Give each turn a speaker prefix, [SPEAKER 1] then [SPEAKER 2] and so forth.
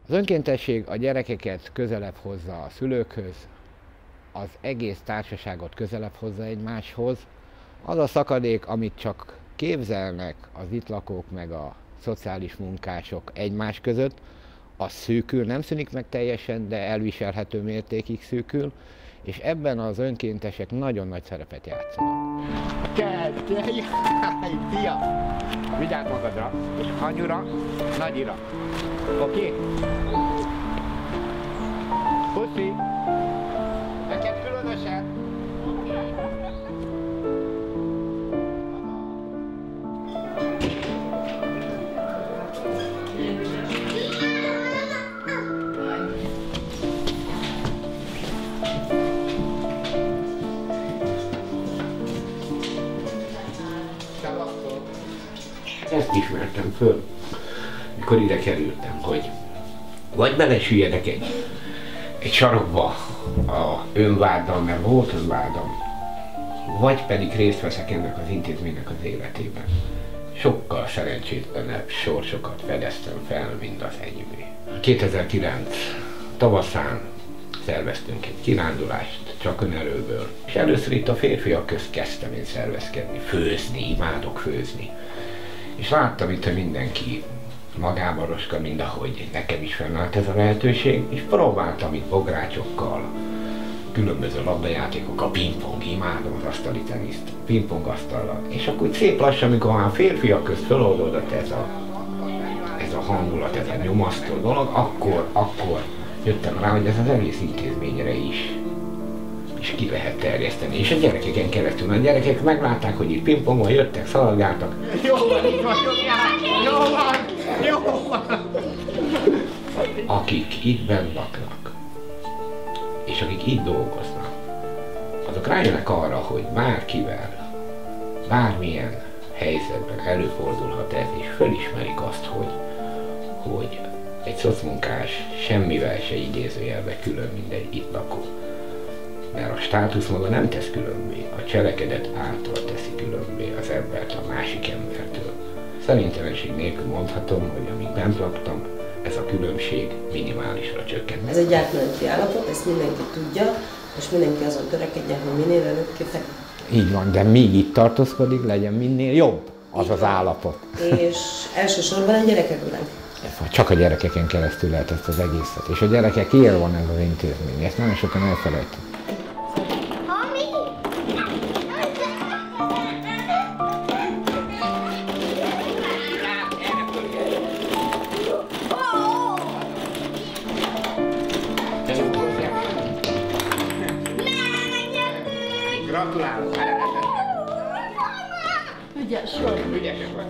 [SPEAKER 1] Az önkéntesség a gyerekeket közelebb hozza a szülőkhöz, az egész társaságot közelebb hozza egymáshoz. Az a szakadék, amit csak képzelnek az itt lakók meg a szociális munkások egymás között, az szűkül, nem szűnik meg teljesen, de elviselhető mértékig szűkül, és ebben az önkéntesek nagyon nagy szerepet játszanak. Szia! Vigyázz magadra, és anyura, nagyira. Oké? Puszi! Neked különösen! Ezt ismertem föl, mikor ide kerültem, hogy vagy belesüllyedek egy sarokba a önváddal, mert volt önvádam, vagy pedig részt veszek ennek az intézménynek az életében. Sokkal szerencsétlenebb sorsokat fedeztem fel, mint az enyémé. 2009 tavaszán szerveztünk egy kirándulást csak önerőből, és először itt a férfiak közt kezdtem én szervezkedni, főzni, imádok főzni. És láttam itt, hogy mindenki magába roska, mindahogy nekem is fennállt ez a lehetőség, és próbáltam itt bográcsokkal, különböző labdajátékok, a pingpong, imádom az asztali teniszt, pingpong asztallal. És akkor úgy szép lassan, amikor már a férfiak közt feloldódott ez a hangulat, ez a nyomasztó dolog, akkor jöttem rá, hogy ez az egész intézményre is ki lehet terjeszteni. És a gyerekeken keresztül, a gyerekek meglátták, hogy itt pingpongon jöttek, szaladgáltak. Jó van, itt vagyok, jó van, jó van. Akik itt benn laknak, és akik itt dolgoznak, azok rájönnek arra, hogy bárkivel, bármilyen helyzetben előfordulhat ez, és felismerik azt, hogy egy szocmunkás semmivel se idézőjelbe külön, mint egy itt lakó. Mert a státusz maga nem tesz különbé, a cselekedet által teszi különbé az embert a másik embertől. Szerintelenség nélkül mondhatom, hogy amíg bent laktam, ez a különbség minimálisra csökkent.
[SPEAKER 2] Ez egy átmeneti állapot, ezt mindenki tudja, és mindenki azon törekedjen, hogy minél előbb kifejezni.
[SPEAKER 1] Így van, de míg itt tartózkodik, legyen minél jobb az az állapot.
[SPEAKER 2] És elsősorban a gyerekekben.
[SPEAKER 1] Csak a gyerekeken keresztül lehet ezt az egészet, és a gyerekekért van ez az intézmény, ezt nagyon sokan elfelejtik. Gratulálok!
[SPEAKER 2] Ügyes vagy.
[SPEAKER 1] Ügyesek vagy.